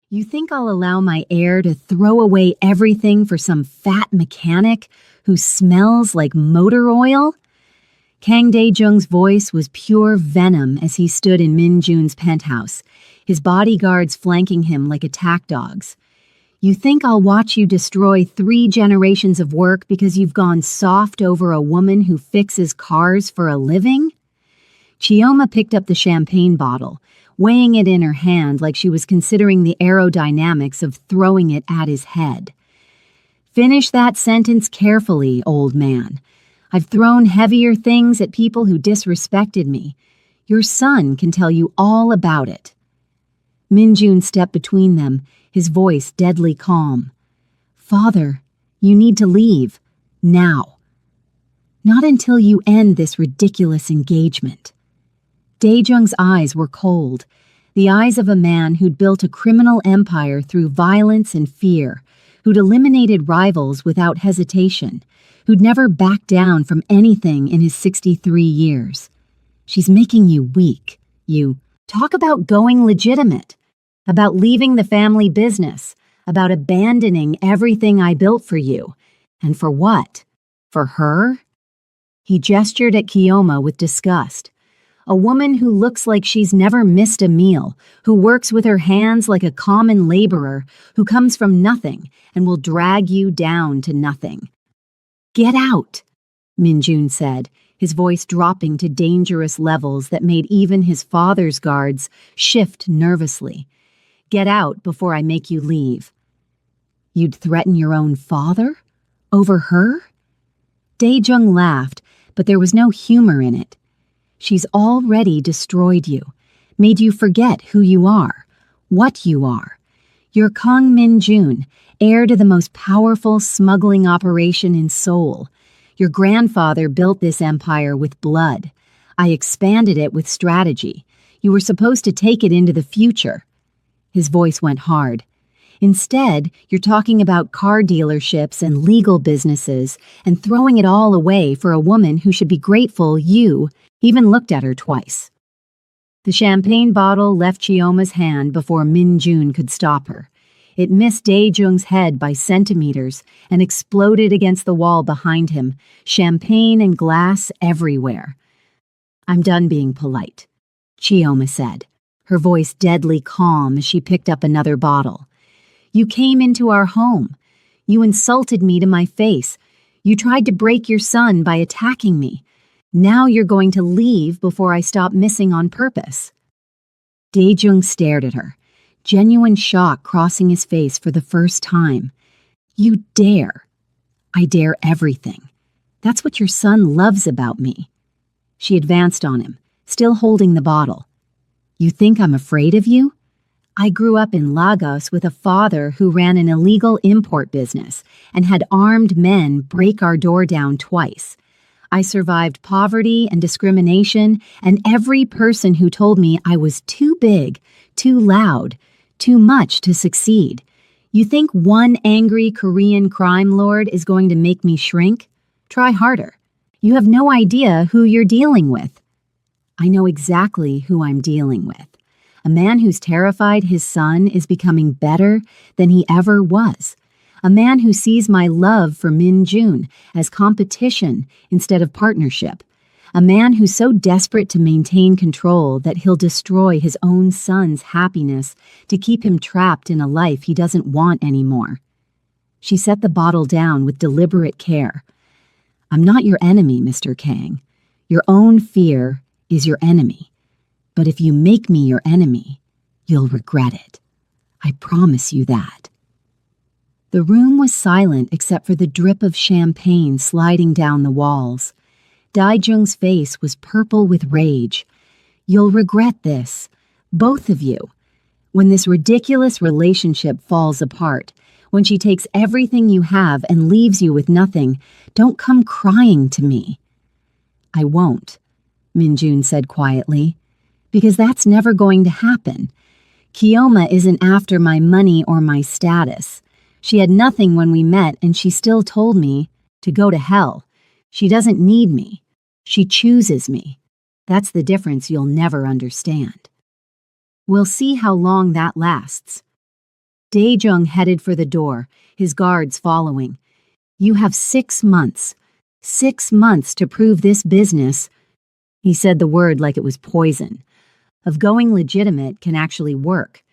You think I'll allow my heir to throw away everything for some fat mechanic who smells like motor oil? Kang Dae-jung's voice was pure venom as he stood in Min Jun's penthouse, his bodyguards flanking him like attack dogs. You think I'll watch you destroy 3 generations of work because you've gone soft over a woman who fixes cars for a living? Chioma picked up the champagne bottle, weighing it in her hand like she was considering the aerodynamics of throwing it at his head. Finish that sentence carefully, old man. I've thrown heavier things at people who disrespected me. Your son can tell you all about it. Min Jun stepped between them, his voice deadly calm. Father, you need to leave. Now. Not until you end this ridiculous engagement. Dae-jung's eyes were cold, the eyes of a man who'd built a criminal empire through violence and fear, who'd eliminated rivals without hesitation, who'd never backed down from anything in his 63 years. She's making you weak. You talk about going legitimate, about leaving the family business, about abandoning everything I built for you. And for what? For her? He gestured at Kioma with disgust. A woman who looks like she's never missed a meal, who works with her hands like a common laborer, who comes from nothing and will drag you down to nothing. Get out, Min Jun said, his voice dropping to dangerous levels that made even his father's guards shift nervously. Get out before I make you leave. You'd threaten your own father? Over her? Dae-jung laughed, but there was no humor in it. She's already destroyed you, made you forget who you are, what you are. You're Kang Min Jun, heir to the most powerful smuggling operation in Seoul. Your grandfather built this empire with blood. I expanded it with strategy. You were supposed to take it into the future. His voice went hard. Instead, you're talking about car dealerships and legal businesses and throwing it all away for a woman who should be grateful you even looked at her twice. The champagne bottle left Chioma's hand before Min Jun could stop her. It missed Dae-jung's head by centimeters and exploded against the wall behind him, champagne and glass everywhere. I'm done being polite, Chioma said, her voice deadly calm as she picked up another bottle. You came into our home. You insulted me to my face. You tried to break your son by attacking me. Now you're going to leave before I stop missing on purpose. Dae-jung stared at her, genuine shock crossing his face for the first time. You dare. I dare everything. That's what your son loves about me. She advanced on him, still holding the bottle. You think I'm afraid of you? I grew up in Lagos with a father who ran an illegal import business and had armed men break our door down twice. I survived poverty and discrimination and every person who told me I was too big, too loud, too much to succeed. You think one angry Korean crime lord is going to make me shrink? Try harder. You have no idea who you're dealing with. I know exactly who I'm dealing with. A man who's terrified his son is becoming better than he ever was. A man who sees my love for Min Jun as competition instead of partnership. A man who's so desperate to maintain control that he'll destroy his own son's happiness to keep him trapped in a life he doesn't want anymore. She set the bottle down with deliberate care. I'm not your enemy, Mr. Kang. Your own fear is your enemy. But if you make me your enemy, you'll regret it. I promise you that. The room was silent except for the drip of champagne sliding down the walls. Dae-jung's face was purple with rage. You'll regret this, both of you. When this ridiculous relationship falls apart, when she takes everything you have and leaves you with nothing, don't come crying to me. I won't, Min Jun said quietly, because that's never going to happen. Kioma isn't after my money or my status. She had nothing when we met, and she still told me to go to hell. She doesn't need me. She chooses me. That's the difference you'll never understand. We'll see how long that lasts. Dae-jung headed for the door, his guards following. "You have 6 months. 6 months to prove this business," he said the word like it was poison, "of going legitimate can actually work.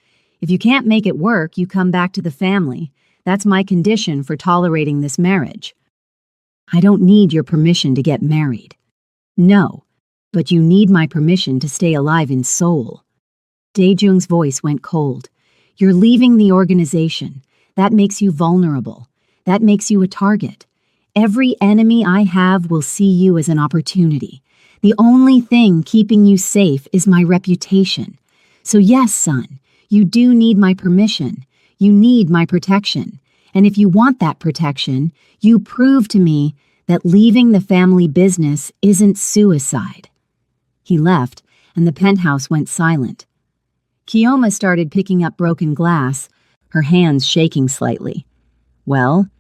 If you can't make it work, you come back to the family. That's my condition for tolerating this marriage." "I don't need your permission to get married." "No, but you need my permission to stay alive in Seoul." Dae-jung's voice went cold. "You're leaving the organization. That makes you vulnerable. That makes you a target. Every enemy I have will see you as an opportunity. The only thing keeping you safe is my reputation. So yes, son, you do need my permission. You need my protection. And if you want that protection, you prove to me that leaving the family business isn't suicide." He left, and the penthouse went silent. Kioma started picking up broken glass, her hands shaking slightly. "Well,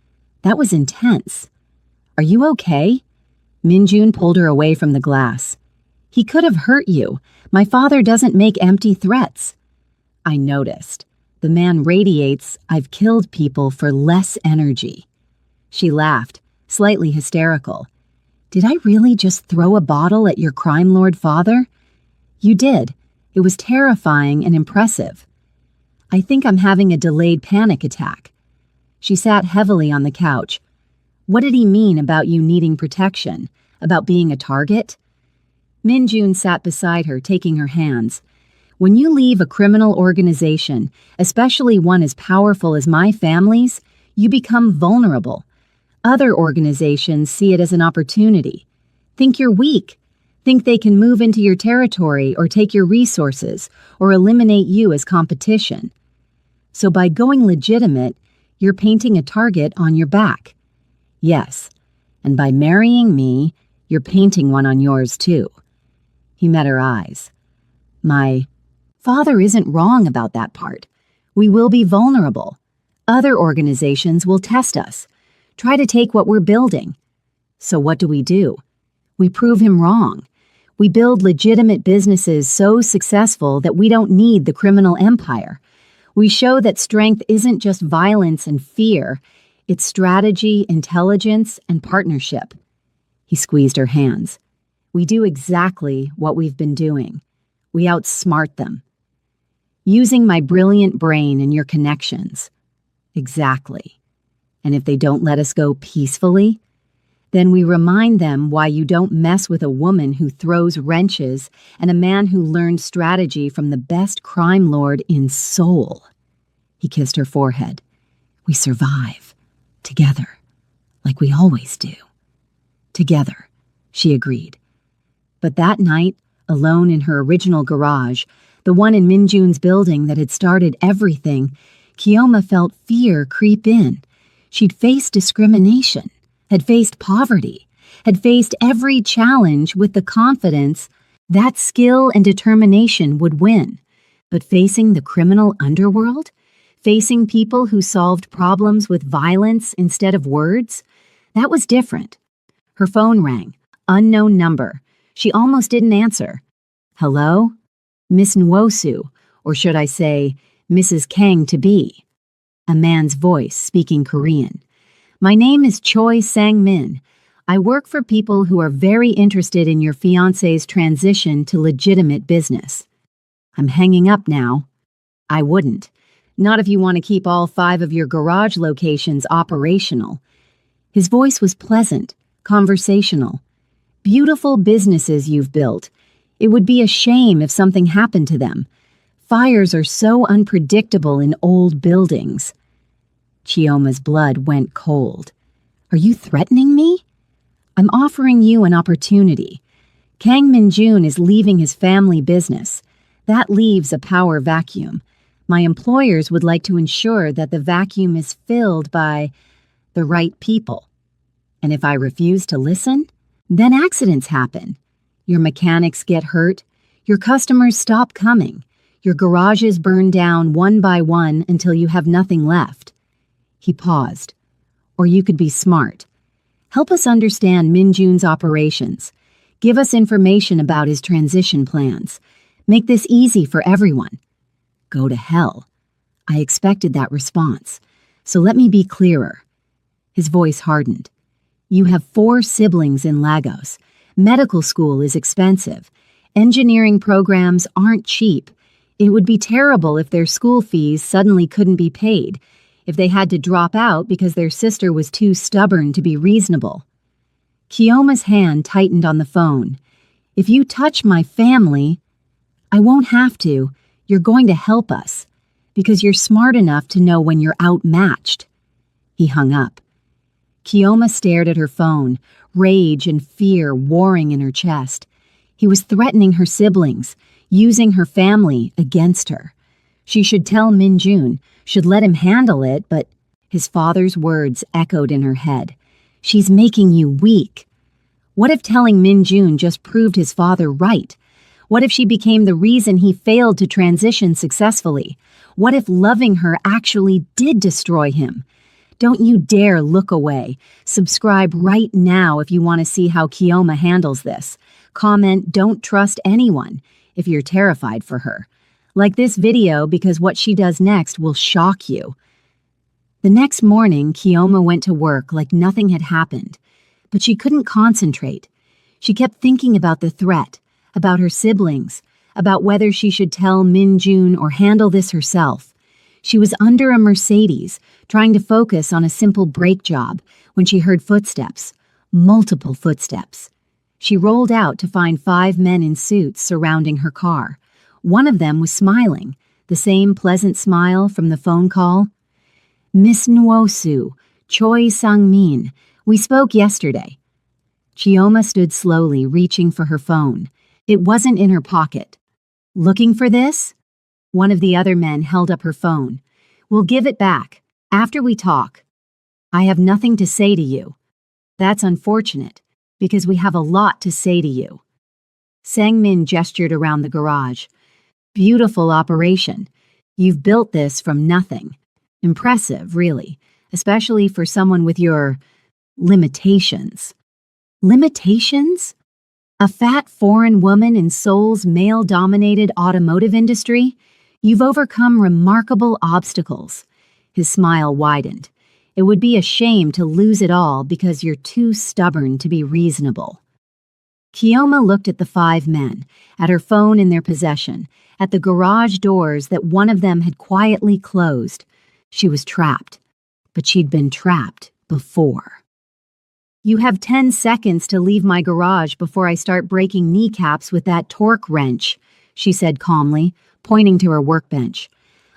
that was intense. Are you okay?" Minjun pulled her away from the glass. "He could have hurt you. My father doesn't make empty threats." "I noticed. The man radiates, 'I've killed people for less energy.'" She laughed, slightly hysterical. "Did I really just throw a bottle at your crime lord father?" "You did. It was terrifying and impressive." "I think I'm having a delayed panic attack." She sat heavily on the couch. "What did he mean about you needing protection? About being a target?" Minjun sat beside her, taking her hands. "When you leave a criminal organization, especially one as powerful as my family's, you become vulnerable. Other organizations see it as an opportunity. Think you're weak. Think they can move into your territory or take your resources or eliminate you as competition. So by going legitimate, you're painting a target on your back. Yes, and by marrying me, you're painting one on yours too." He met her eyes. "My father isn't wrong about that part. We will be vulnerable. Other organizations will test us, try to take what we're building. So what do? We prove him wrong. We build legitimate businesses so successful that we don't need the criminal empire. We show that strength isn't just violence and fear, it's strategy, intelligence, and partnership." He squeezed her hands. "We do exactly what we've been doing. We outsmart them. Using my brilliant brain and your connections." "Exactly. And if they don't let us go peacefully, then we remind them why you don't mess with a woman who throws wrenches and a man who learned strategy from the best crime lord in Seoul." He kissed her forehead. "We survive. Together. Like we always do." "Together," she agreed. But that night, alone in her original garage, the one in Minjun's building that had started everything, Kioma felt fear creep in. She'd faced discrimination, had faced poverty, had faced every challenge with the confidence that skill and determination would win. But facing the criminal underworld, facing people who solved problems with violence instead of words, that was different. Her phone rang. Unknown number. She almost didn't answer. "Hello? Miss Nwosu, or should I say, Mrs. Kang-to-be." A man's voice speaking Korean. "My name is Choi Sang-min. I work for people who are very interested in your fiancé's transition to legitimate business." "I'm hanging up now." "I wouldn't. Not if you want to keep all 5 of your garage locations operational." His voice was pleasant, conversational. "Beautiful businesses you've built. It would be a shame if something happened to them. Fires are so unpredictable in old buildings." Chioma's blood went cold. "Are you threatening me?" "I'm offering you an opportunity. Kang Min-jun is leaving his family business. That leaves a power vacuum. My employers would like to ensure that the vacuum is filled by the right people. And if I refuse to listen, then accidents happen. Your mechanics get hurt, your customers stop coming, your garages burn down one by one until you have nothing left." He paused. "Or you could be smart. Help us understand Min-jun's operations. Give us information about his transition plans. Make this easy for everyone." "Go to hell. I expected that response. So let me be clearer. His voice hardened. You have 4 siblings in Lagos. Medical school is expensive. Engineering programs aren't cheap. It would be terrible if their school fees suddenly couldn't be paid, if they had to drop out because their sister was too stubborn to be reasonable. Kioma's hand tightened on the phone. If you touch my family, I won't have to. You're going to help us, because you're smart enough to know when you're outmatched. He hung up. Kioma stared at her phone, rage and fear warring in her chest. He was threatening her siblings, using her family against her. She should tell Minjun, should let him handle it, but his father's words echoed in her head. She's making you weak. What if telling Minjun just proved his father right? What if she became the reason he failed to transition successfully? What if loving her actually did destroy him? Don't you dare look away. Subscribe right now if you want to see how Kioma handles this. Comment, don't trust anyone, if you're terrified for her. Like this video because what she does next will shock you. The next morning, Kioma went to work like nothing had happened. But she couldn't concentrate. She kept thinking about the threat, about her siblings, about whether she should tell Minjun or handle this herself. She was under a Mercedes, trying to focus on a simple brake job, when she heard footsteps, multiple footsteps. She rolled out to find 5 men in suits surrounding her car. One of them was smiling, the same pleasant smile from the phone call. Miss Nwosu, Choi Sang-min, we spoke yesterday. Chioma stood slowly, reaching for her phone. It wasn't in her pocket. Looking for this? One of the other men held up her phone. We'll give it back, after we talk. I have nothing to say to you. That's unfortunate, because we have a lot to say to you. Sang-min gestured around the garage. Beautiful operation. You've built this from nothing. Impressive, really, especially for someone with your limitations. Limitations? A fat foreign woman in Seoul's male-dominated automotive industry? You've overcome remarkable obstacles. His smile widened. It would be a shame to lose it all because you're too stubborn to be reasonable. Kioma looked at the 5 men, at her phone in their possession, at the garage doors that one of them had quietly closed. She was trapped, but she'd been trapped before. You have 10 seconds to leave my garage before I start breaking kneecaps with that torque wrench, she said calmly, pointing to her workbench.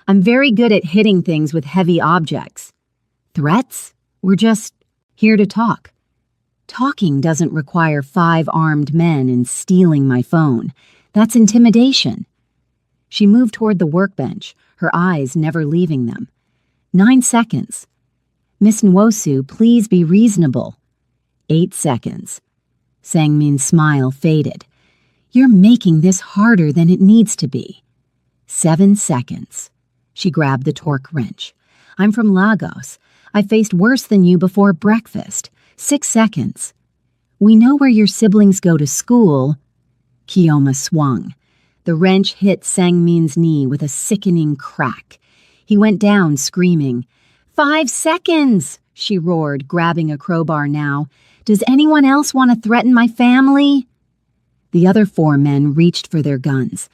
I'm very good at hitting things with heavy objects. Threats? We're just here to talk. Talking doesn't require 5 armed men and stealing my phone. That's intimidation. She moved toward the workbench, her eyes never leaving them. 9 seconds. Miss Nwosu, please be reasonable. 8 seconds. Sang-min's smile faded. You're making this harder than it needs to be. 7 seconds. She grabbed the torque wrench. I'm from Lagos. I faced worse than you before breakfast. 6 seconds. We know where your siblings go to school. Kioma swung. The wrench hit Sang-min's knee with a sickening crack. He went down, screaming. 5 seconds, she roared, grabbing a crowbar now. Does anyone else want to threaten my family? The other 4 men reached for their guns.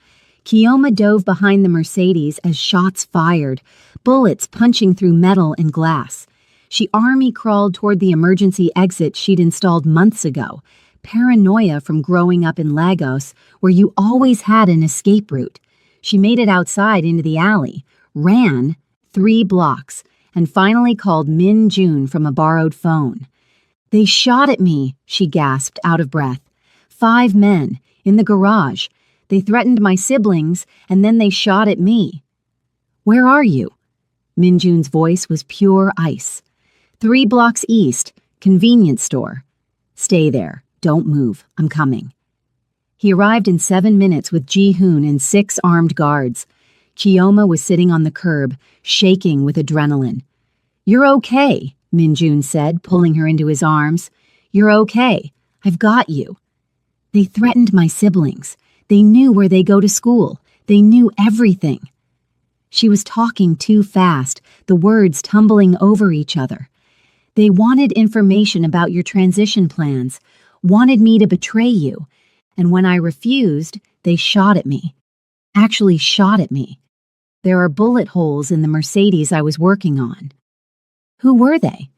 Kioma dove behind the Mercedes as shots fired, bullets punching through metal and glass. She army crawled toward the emergency exit she'd installed months ago, paranoia from growing up in Lagos, where you always had an escape route. She made it outside into the alley, ran 3 blocks, and finally called Min Jun from a borrowed phone. They shot at me, she gasped, out of breath. 5 men, in the garage. They threatened my siblings, and then they shot at me. Where are you? Min Jun's voice was pure ice. 3 blocks east, convenience store. Stay there. Don't move. I'm coming. He arrived in 7 minutes with Ji-hoon and 6 armed guards. Kioma was sitting on the curb, shaking with adrenaline. You're okay, Min Jun said, pulling her into his arms. You're okay. I've got you. They threatened my siblings. They knew where they go to school. They knew everything. She was talking too fast, the words tumbling over each other. They wanted information about your transition plans, wanted me to betray you, and when I refused, they shot at me. Actually shot at me. There are bullet holes in the Mercedes I was working on. Who were they?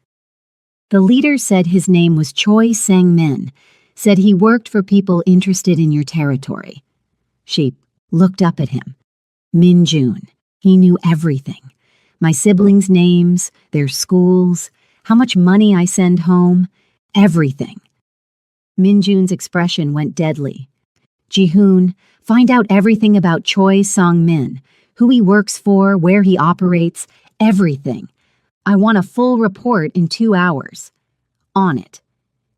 The leader said his name was Choi Sang-min, said he worked for people interested in your territory. She looked up at him. Min-jun. He knew everything. My siblings' names, their schools, how much money I send home, everything. Min-jun's expression went deadly. Ji-hoon, find out everything about Choi Sang-min, who he works for, where he operates, everything. I want a full report in 2 hours. On it.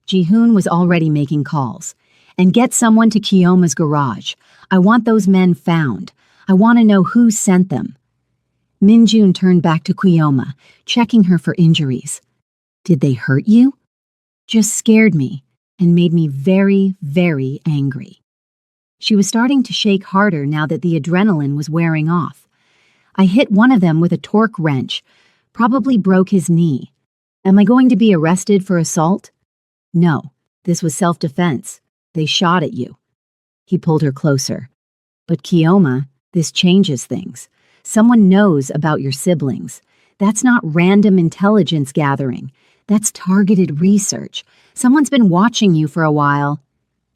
Ji-hoon was already making calls. And get someone to Kiyoma's garage. I want those men found. I want to know who sent them. Min-jun turned back to Kiyoma, checking her for injuries. Did they hurt you? Just scared me and made me very, very angry. She was starting to shake harder now that the adrenaline was wearing off. I hit one of them with a torque wrench, probably broke his knee. Am I going to be arrested for assault? No, this was self-defense. They shot at you. He pulled her closer. But Kiyoma, this changes things. Someone knows about your siblings. That's not random intelligence gathering. That's targeted research. Someone's been watching you for a while.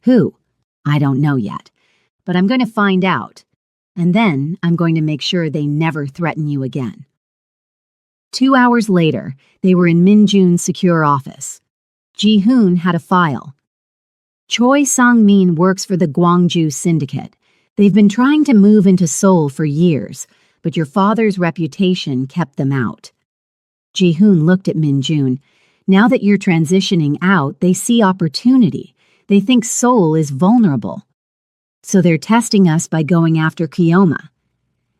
Who? I don't know yet. But I'm going to find out. And then I'm going to make sure they never threaten you again. 2 hours later, they were in Min-jun's secure office. Ji-hoon had a file. Choi Sang-min works for the Gwangju Syndicate. They've been trying to move into Seoul for years, but your father's reputation kept them out. Ji-hoon looked at Min-jun. Now that you're transitioning out, they see opportunity. They think Seoul is vulnerable. So they're testing us by going after Kiyoma.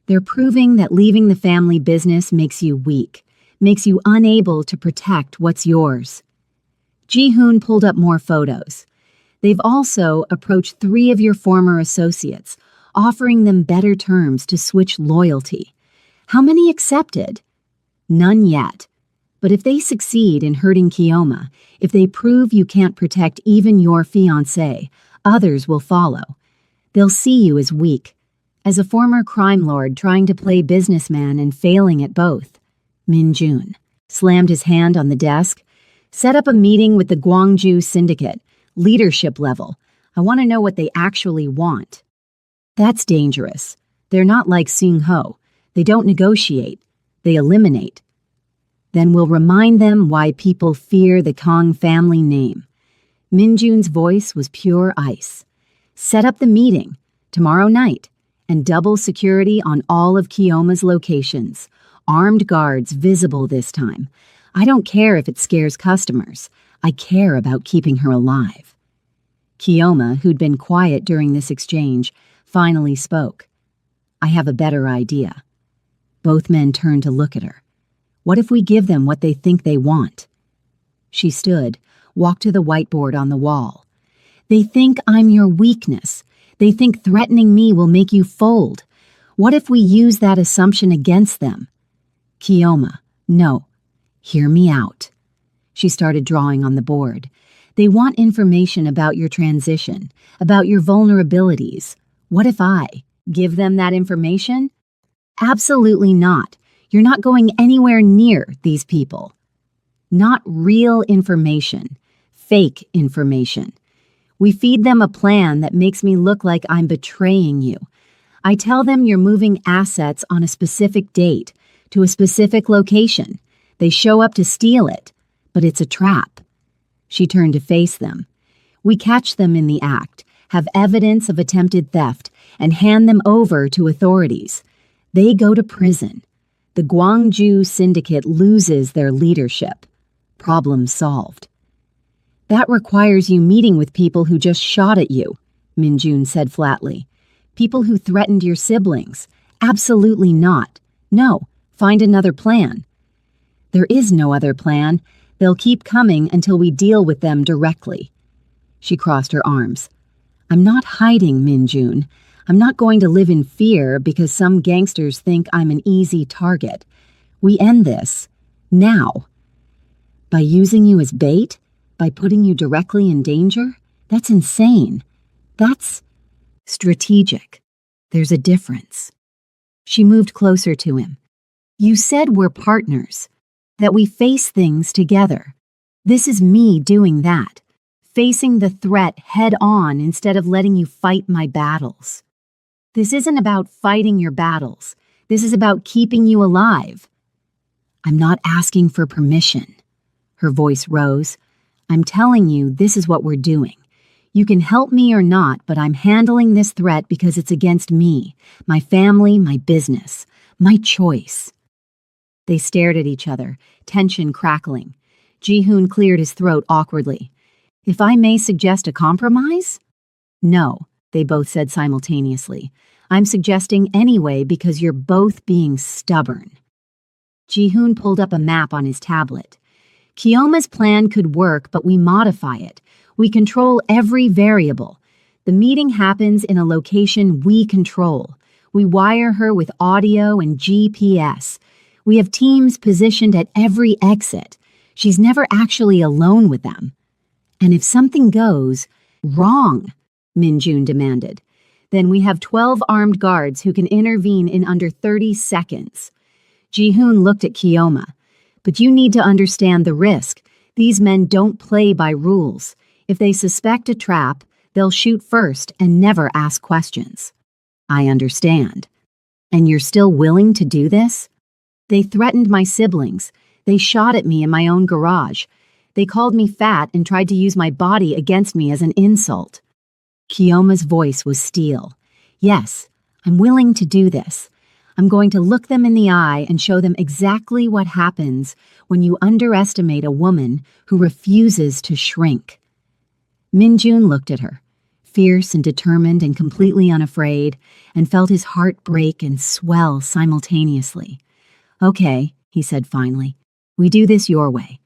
They're proving that leaving the family business makes you weak, makes you unable to protect what's yours. Ji-hoon pulled up more photos. They've also approached 3 of your former associates, offering them better terms to switch loyalty. How many accepted? None yet. But if they succeed in hurting Kiyoma, if they prove you can't protect even your fiancé, others will follow. They'll see you as weak, as a former crime lord trying to play businessman and failing at both. Min-jun slammed his hand on the desk. Set up a meeting with the Gwangju Syndicate, leadership level. I want to know what they actually want. That's dangerous. They're not like Seung-ho. They don't negotiate. They eliminate. Then we'll remind them why people fear the Kang family name. Min-jun's voice was pure ice. Set up the meeting, tomorrow night, and double security on all of Kiyoma's locations. Armed guards visible this time. I don't care if it scares customers. I care about keeping her alive. Kiyoma, who'd been quiet during this exchange, finally spoke. I have a better idea. Both men turned to look at her. What if we give them what they think they want? She stood, walked to the whiteboard on the wall. They think I'm your weakness. They think threatening me will make you fold. What if we use that assumption against them? Kiyoma, no. Hear me out. She started drawing on the board. They want information about your transition, about your vulnerabilities. What if I give them that information? Absolutely not. You're not going anywhere near these people. Not real information. Fake information. We feed them a plan that makes me look like I'm betraying you. I tell them you're moving assets on a specific date, to a specific location. They show up to steal it, but it's a trap. She turned to face them. We catch them in the act, have evidence of attempted theft, and hand them over to authorities. They go to prison. The Gwangju Syndicate loses their leadership. Problem solved. That requires you meeting with people who just shot at you, Min-jun said flatly. People who threatened your siblings. Absolutely not. No, find another plan. There is no other plan. They'll keep coming until we deal with them directly. She crossed her arms. I'm not hiding, Min-jun. I'm not going to live in fear because some gangsters think I'm an easy target. We end this. Now. By using you as bait? By putting you directly in danger? That's insane. That's strategic. There's a difference. She moved closer to him. You said we're partners, that we face things together. This is me doing that, facing the threat head on instead of letting you fight my battles. This isn't about fighting your battles. This is about keeping you alive. I'm not asking for permission. Her voice rose. I'm telling you this is what we're doing. You can help me or not, but I'm handling this threat because it's against me, my family, my business, my choice. They stared at each other, tension crackling. Ji-hoon cleared his throat awkwardly. If I may suggest a compromise? No, they both said simultaneously. I'm suggesting anyway because you're both being stubborn. Ji-hoon pulled up a map on his tablet. Kyoma's plan could work, but we modify it. We control every variable. The meeting happens in a location we control. We wire her with audio and GPS. We have teams positioned at every exit. She's never actually alone with them. And if something goes wrong, Min-jun demanded, then we have 12 armed guards who can intervene in under 30 seconds. Ji-hoon looked at Kyoma. But you need to understand the risk. These men don't play by rules. If they suspect a trap, they'll shoot first and never ask questions. I understand. And you're still willing to do this? They threatened my siblings. They shot at me in my own garage. They called me fat and tried to use my body against me as an insult. Kyoma's voice was steel. Yes, I'm willing to do this. I'm going to look them in the eye and show them exactly what happens when you underestimate a woman who refuses to shrink. Min-jun looked at her, fierce and determined and completely unafraid, and felt his heart break and swell simultaneously. Okay, he said finally, we do this your way,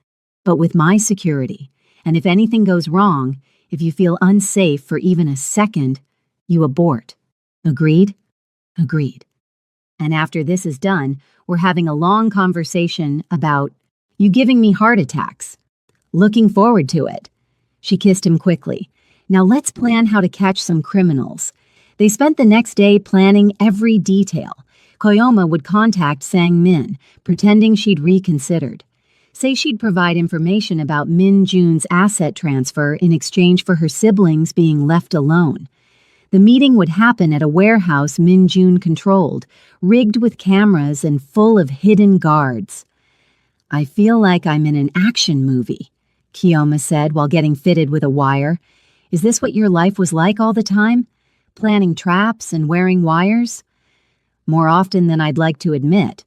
but with my security, and if anything goes wrong, if you feel unsafe for even a second, you abort. Agreed? Agreed. And after this is done, we're having a long conversation about you giving me heart attacks. Looking forward to it. She kissed him quickly. Now let's plan how to catch some criminals. They spent the next day planning every detail. Koyoma would contact Sang-min, pretending she'd reconsidered. Say she'd provide information about Min-jun's asset transfer in exchange for her siblings being left alone. The meeting would happen at a warehouse Min-jun controlled, rigged with cameras and full of hidden guards. I feel like I'm in an action movie, Kyoma said while getting fitted with a wire. Is this what your life was like all the time? Planning traps and wearing wires? More often than I'd like to admit.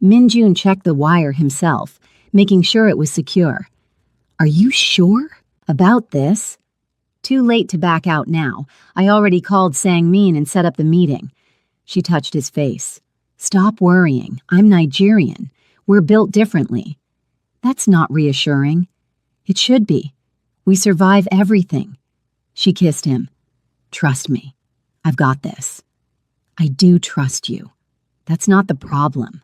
Min-jun checked the wire himself, making sure it was secure. Are you sure about this? Too late to back out now. I already called Sang-min and set up the meeting. She touched his face. Stop worrying. I'm Nigerian. We're built differently. That's not reassuring. It should be. We survive everything. She kissed him. Trust me. I've got this. I do trust you. That's not the problem.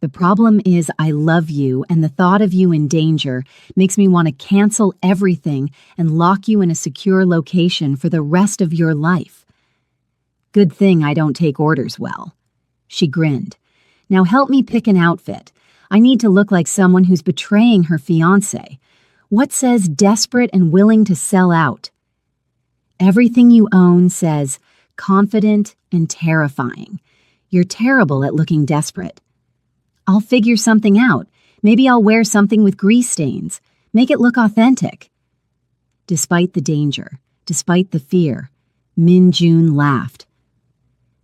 The problem is I love you, and the thought of you in danger makes me want to cancel everything and lock you in a secure location for the rest of your life. Good thing I don't take orders well. She grinned. Now help me pick an outfit. I need to look like someone who's betraying her fiancé. What says desperate and willing to sell out? Everything you own says confident and terrifying. You're terrible at looking desperate. I'll figure something out. Maybe I'll wear something with grease stains. Make it look authentic. Despite the danger, despite the fear, Min-jun laughed.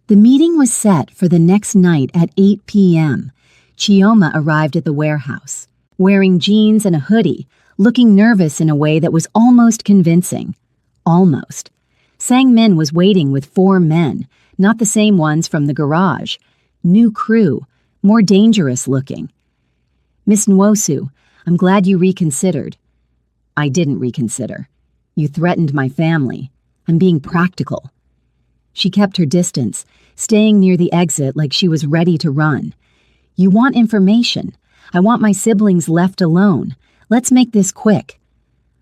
The meeting was set for the next night at 8 p.m. Kyoma arrived at the warehouse, wearing jeans and a hoodie, looking nervous in a way that was almost convincing. Almost. Sang-min was waiting with 4 men, not the same ones from the garage. New crew. More dangerous looking. Miss Nwosu, I'm glad you reconsidered. I didn't reconsider. You threatened my family. I'm being practical. She kept her distance, staying near the exit like she was ready to run. You want information. I want my siblings left alone. Let's make this quick.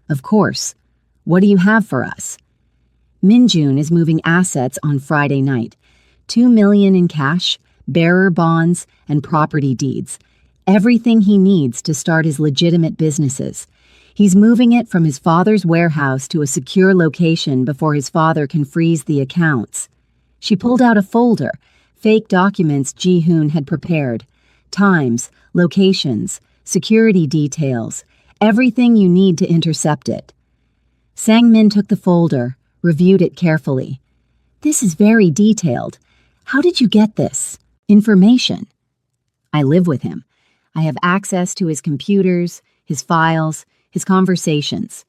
Of course. What do you have for us? Minjun is moving assets on Friday night. $2 million in cash, bearer bonds, and property deeds. Everything he needs to start his legitimate businesses. He's moving it from his father's warehouse to a secure location before his father can freeze the accounts. She pulled out a folder, fake documents Ji-hoon had prepared. Times, locations, security details, everything you need to intercept it. Sang-min took the folder, reviewed it carefully. This is very detailed. How did you get this information? I live with him. I have access to his computers, his files, his conversations.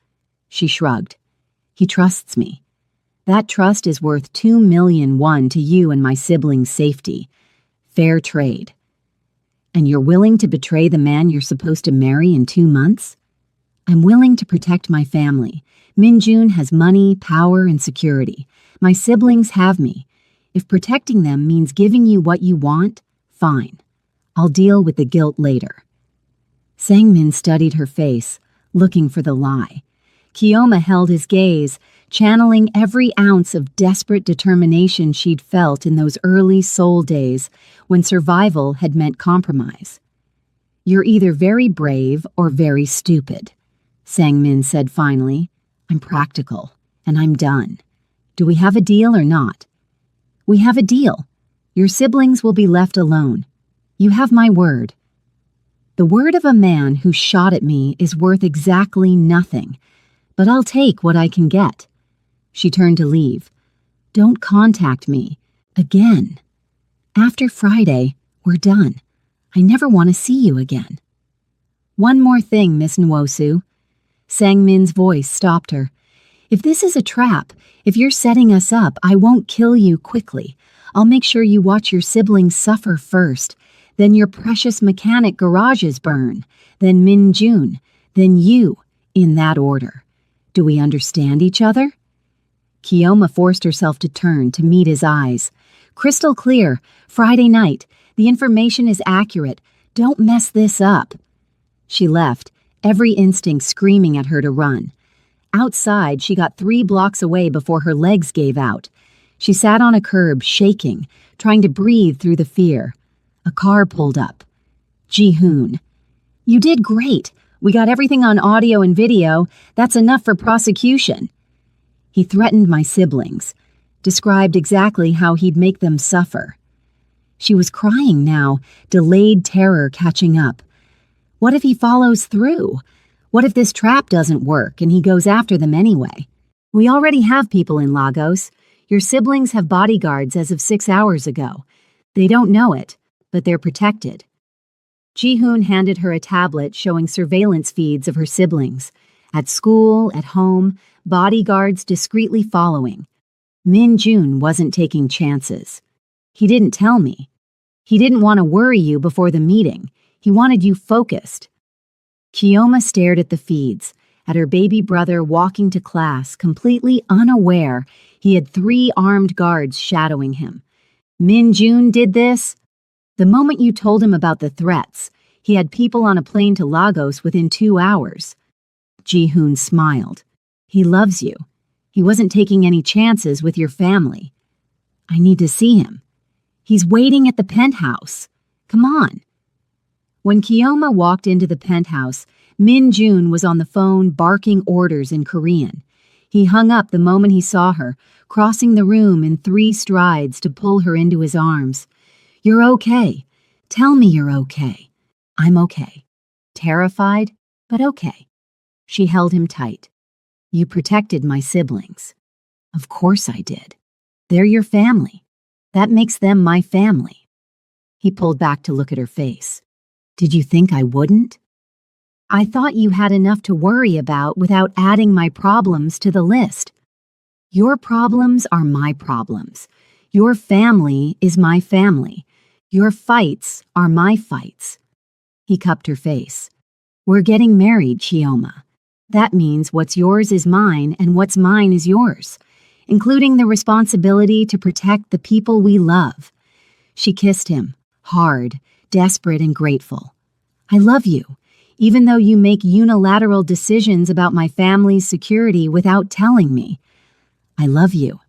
She shrugged. He trusts me. That trust is worth 2 million won to you and my siblings' safety. Fair trade. And you're willing to betray the man you're supposed to marry in 2 months? I'm willing to protect my family. Minjun has money, power, and security. My siblings have me. If protecting them means giving you what you want, fine. I'll deal with the guilt later. Sang-min studied her face, looking for the lie. Kioma held his gaze, channeling every ounce of desperate determination she'd felt in those early Seoul days when survival had meant compromise. You're either very brave or very stupid, Sang-min said finally. I'm practical, and I'm done. Do we have a deal or not? We have a deal. Your siblings will be left alone. You have my word. The word of a man who shot at me is worth exactly nothing, but I'll take what I can get. She turned to leave. Don't contact me. Again. After Friday, we're done. I never want to see you again. One more thing, Miss Nwosu. Sang-min's voice stopped her. If this is a trap, if you're setting us up, I won't kill you quickly. I'll make sure you watch your siblings suffer first. Then your precious mechanic garages burn. Then Minjun. Then you, in that order. Do we understand each other? Kioma forced herself to turn to meet his eyes. Crystal clear. Friday night. The information is accurate. Don't mess this up. She left, every instinct screaming at her to run. Outside, she got 3 blocks away before her legs gave out. She sat on a curb, shaking, trying to breathe through the fear. A car pulled up. Ji-hoon. You did great. We got everything on audio and video. That's enough for prosecution. He threatened my siblings, described exactly how he'd make them suffer. She was crying now, delayed terror catching up. What if he follows through? What if this trap doesn't work and he goes after them anyway? We already have people in Lagos. Your siblings have bodyguards as of 6 hours ago. They don't know it, but they're protected. Ji-hoon handed her a tablet showing surveillance feeds of her siblings. At school, at home, bodyguards discreetly following. Min-jun wasn't taking chances. He didn't tell me. He didn't want to worry you before the meeting. He wanted you focused. Kioma stared at the feeds, at her baby brother walking to class, completely unaware he had 3 armed guards shadowing him. Min-jun did this? The moment you told him about the threats, he had people on a plane to Lagos within 2 hours. Ji-hoon smiled. He loves you. He wasn't taking any chances with your family. I need to see him. He's waiting at the penthouse. Come on. When Kioma walked into the penthouse, Min-jun was on the phone barking orders in Korean. He hung up the moment he saw her, crossing the room in 3 strides to pull her into his arms. You're okay. Tell me you're okay. I'm okay. Terrified, but okay. She held him tight. You protected my siblings. Of course I did. They're your family. That makes them my family. He pulled back to look at her face. Did you think I wouldn't? I thought you had enough to worry about without adding my problems to the list. Your problems are my problems. Your family is my family. Your fights are my fights. He cupped her face. We're getting married, Kioma. That means what's yours is mine and what's mine is yours. including the responsibility to protect the people we love. She kissed him, hard, desperate, and grateful. I love you, even though you make unilateral decisions about my family's security without telling me. I love you,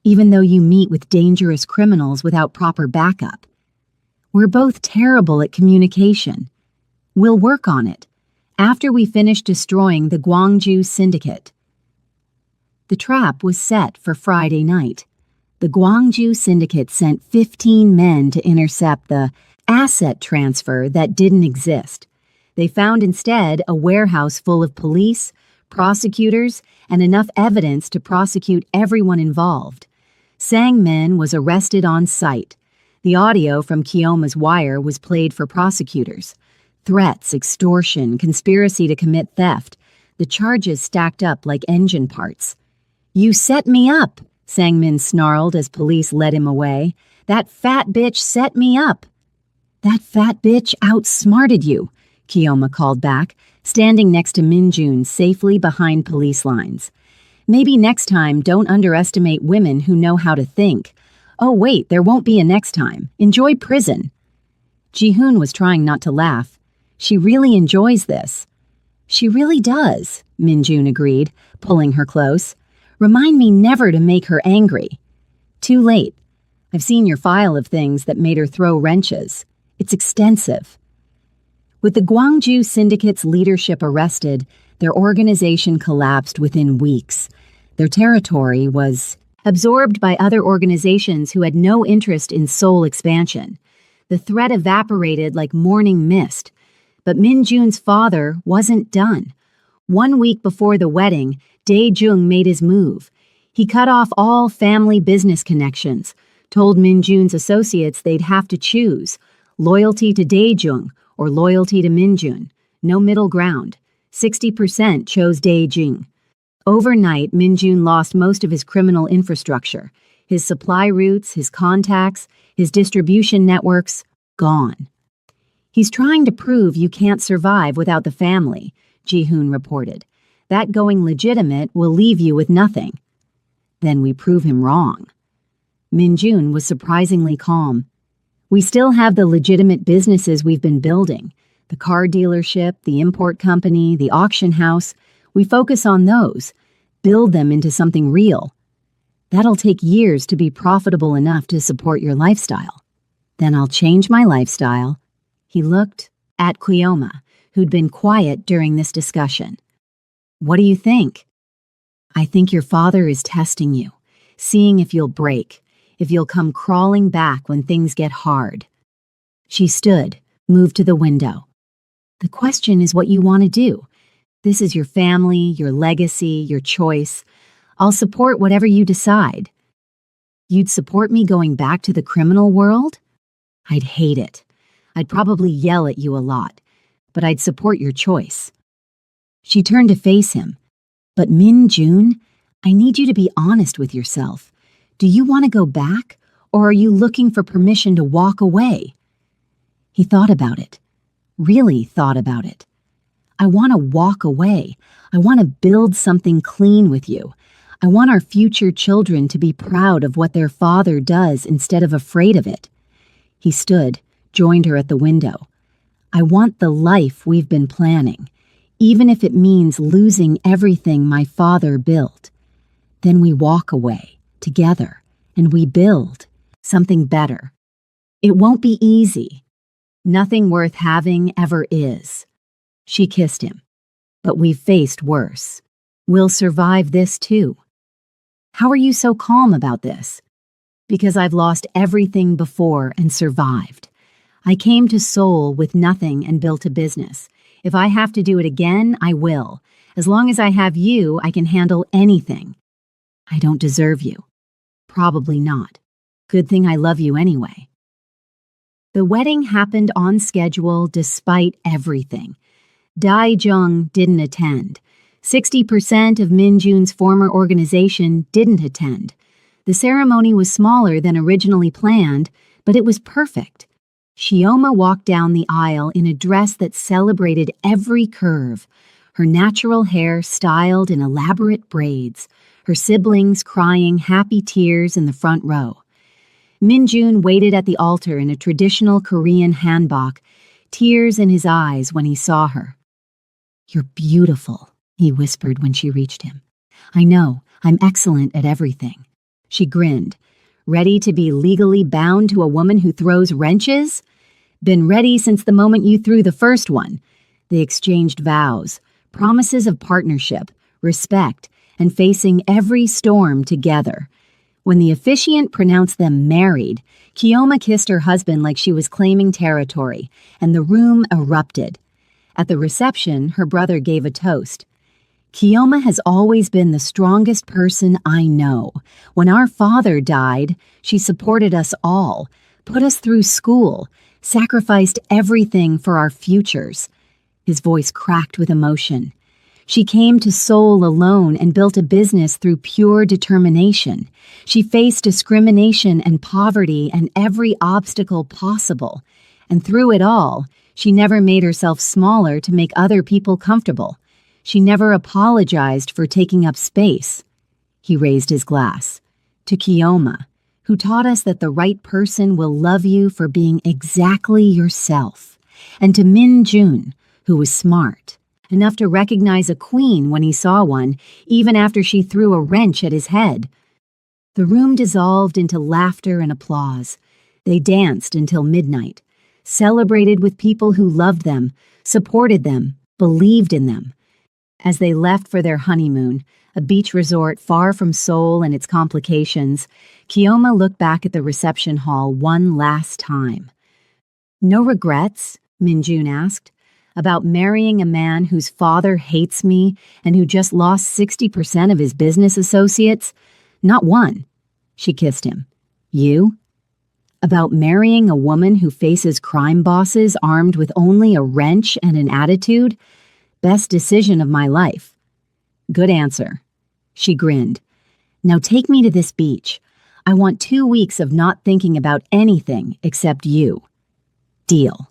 even though you meet with dangerous criminals without proper backup. We're both terrible at communication. We'll work on it, after we finish destroying the Gwangju Syndicate. The trap was set for Friday night. The Gwangju Syndicate sent 15 men to intercept the asset transfer that didn't exist. They found instead a warehouse full of police, prosecutors, and enough evidence to prosecute everyone involved. Sang-min was arrested on sight. The audio from Kyoma's wire was played for prosecutors. Threats, extortion, conspiracy to commit theft. The charges stacked up like engine parts. You set me up, Sang-min snarled as police led him away. That fat bitch set me up. That fat bitch outsmarted you, Kyoma called back, standing next to Min-jun safely behind police lines. Maybe next time don't underestimate women who know how to think. Oh wait, there won't be a next time. Enjoy prison. Ji-hoon was trying not to laugh. She really enjoys this. She really does, Min-jun agreed, pulling her close. Remind me never to make her angry. Too late. I've seen your file of things that made her throw wrenches. It's extensive. With the Gwangju Syndicate's leadership arrested, their organization collapsed within weeks. Their territory was absorbed by other organizations who had no interest in Seoul expansion. The threat evaporated like morning mist. But Min-jun's father wasn't done. 1 week before the wedding, Dae-jung made his move. He cut off all family business connections, told Min-jun's associates they'd have to choose loyalty to Dae-jung or loyalty to Min-jun. No middle ground. 60% chose Dae-jung. Overnight, Min-jun lost most of his criminal infrastructure. His supply routes, his contacts, his distribution networks, gone. He's trying to prove you can't survive without the family, Ji-hoon reported. That going legitimate will leave you with nothing. Then we prove him wrong. Min-jun was surprisingly calm. We still have the legitimate businesses we've been building. The car dealership, the import company, the auction house. We focus on those. Build them into something real. That'll take years to be profitable enough to support your lifestyle. Then I'll change my lifestyle. He looked at Kyoma, who'd been quiet during this discussion. What do you think? I think your father is testing you, seeing if you'll break, if you'll come crawling back when things get hard. She stood, moved to the window. The question is what you want to do. This is your family, your legacy, your choice. I'll support whatever you decide. You'd support me going back to the criminal world? I'd hate it. I'd probably yell at you a lot, but I'd support your choice. She turned to face him. But Min-jun, I need you to be honest with yourself. Do you want to go back, or are you looking for permission to walk away? He thought about it. Really thought about it. I want to walk away. I want to build something clean with you. I want our future children to be proud of what their father does instead of afraid of it. He stood, joined her at the window. I want the life we've been planning, even if it means losing everything my father built. Then we walk away, together, and we build something better. It won't be easy. Nothing worth having ever is. She kissed him. But we've faced worse. We'll survive this too. How are you so calm about this? Because I've lost everything before and survived. I came to Seoul with nothing and built a business. If I have to do it again, I will. As long as I have you, I can handle anything. I don't deserve you. Probably not. Good thing I love you anyway. The wedding happened on schedule despite everything. Dae-jung didn't attend. 60% of Min-jun's former organization didn't attend. The ceremony was smaller than originally planned, but it was perfect. Kyoma walked down the aisle in a dress that celebrated every curve, her natural hair styled in elaborate braids, her siblings crying happy tears in the front row. Min-jun waited at the altar in a traditional Korean hanbok, tears in his eyes when he saw her. "You're beautiful," he whispered when she reached him. "I know, I'm excellent at everything." She grinned. "Ready to be legally bound to a woman who throws wrenches?" "Been ready since the moment you threw the first one." They exchanged vows, promises of partnership, respect, and facing every storm together. When the officiant pronounced them married, Kiyoma kissed her husband like she was claiming territory, and the room erupted. At the reception, her brother gave a toast. "Kiyoma has always been the strongest person I know. When our father died, she supported us all, put us through school, sacrificed everything for our futures." His voice cracked with emotion. "She came to Seoul alone and built a business through pure determination. She faced discrimination and poverty and every obstacle possible. And through it all, she never made herself smaller to make other people comfortable. She never apologized for taking up space." He raised his glass. "To Kiyoma, who taught us that the right person will love you for being exactly yourself. And to Min-jun, who was smart, enough to recognize a queen when he saw one, even after she threw a wrench at his head." The room dissolved into laughter and applause. They danced until midnight, celebrated with people who loved them, supported them, believed in them. As they left for their honeymoon, a beach resort far from Seoul and its complications, Kiyoma looked back at the reception hall one last time. "No regrets?" Min-jun asked. "About marrying a man whose father hates me and who just lost 60% of his business associates? Not one." She kissed him. "You? About marrying a woman who faces crime bosses armed with only a wrench and an attitude? Best decision of my life." "Good answer." She grinned. "Now take me to this beach. I want 2 weeks of not thinking about anything except you." "Deal."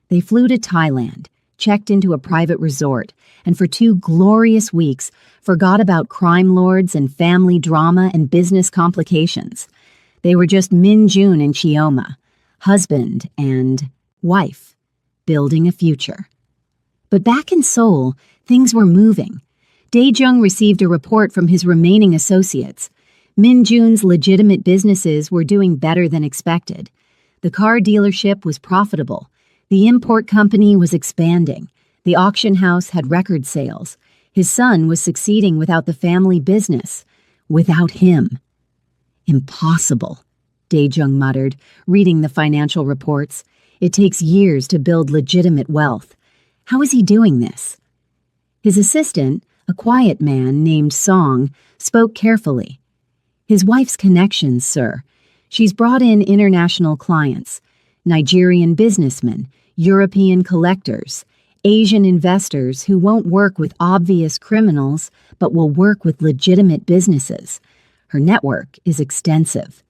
They flew to Thailand, checked into a private resort, and for 2 glorious weeks forgot about crime lords and family drama and business complications. They were just Min-jun and Kiyoma, husband and wife, building a future. But back in Seoul, things were moving. Dae-jung received a report from his remaining associates. Min-jun's legitimate businesses were doing better than expected. The car dealership was profitable. The import company was expanding. The auction house had record sales. His son was succeeding without the family business. Without him. "Impossible," Dae-jung muttered, reading the financial reports. "It takes years to build legitimate wealth. How is he doing this?" His assistant, a quiet man named Song, spoke carefully. "His wife's connections, sir. She's brought in international clients, Nigerian businessmen, European collectors, Asian investors who won't work with obvious criminals but will work with legitimate businesses. Her network is extensive."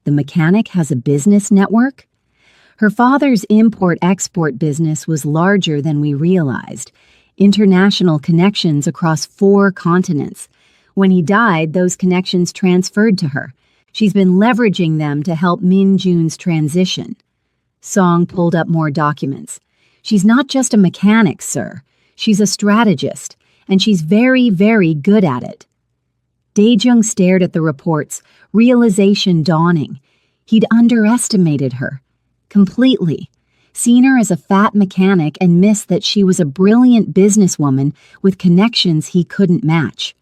"The mechanic has a business network?" "Her father's import-export business was larger than we realized. International connections across 4 continents. When he died, those connections transferred to her. She's been leveraging them to help Min-jun's transition." Song pulled up more documents. "She's not just a mechanic, sir. She's a strategist, and she's very, very good at it." Dae-jung stared at the reports, realization dawning. He'd underestimated her. Completely. Seen her as a fat mechanic and missed that she was a brilliant businesswoman with connections he couldn't match.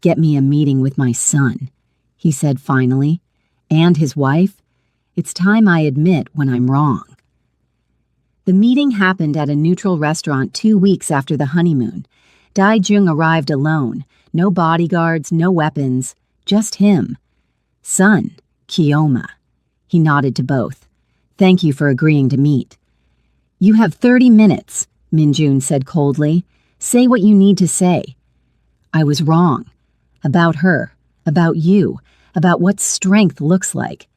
"Get me a meeting with my son," he said finally. "And his wife. It's time I admit when I'm wrong." The meeting happened at a neutral restaurant 2 weeks after the honeymoon. Dae-jung arrived alone. No bodyguards, no weapons, just him. "Son, Kiyoma." He nodded to both. "Thank you for agreeing to meet." "You have 30 minutes, Min-jun said coldly. "Say what you need to say." "I was wrong. About her, about you, about what strength looks like."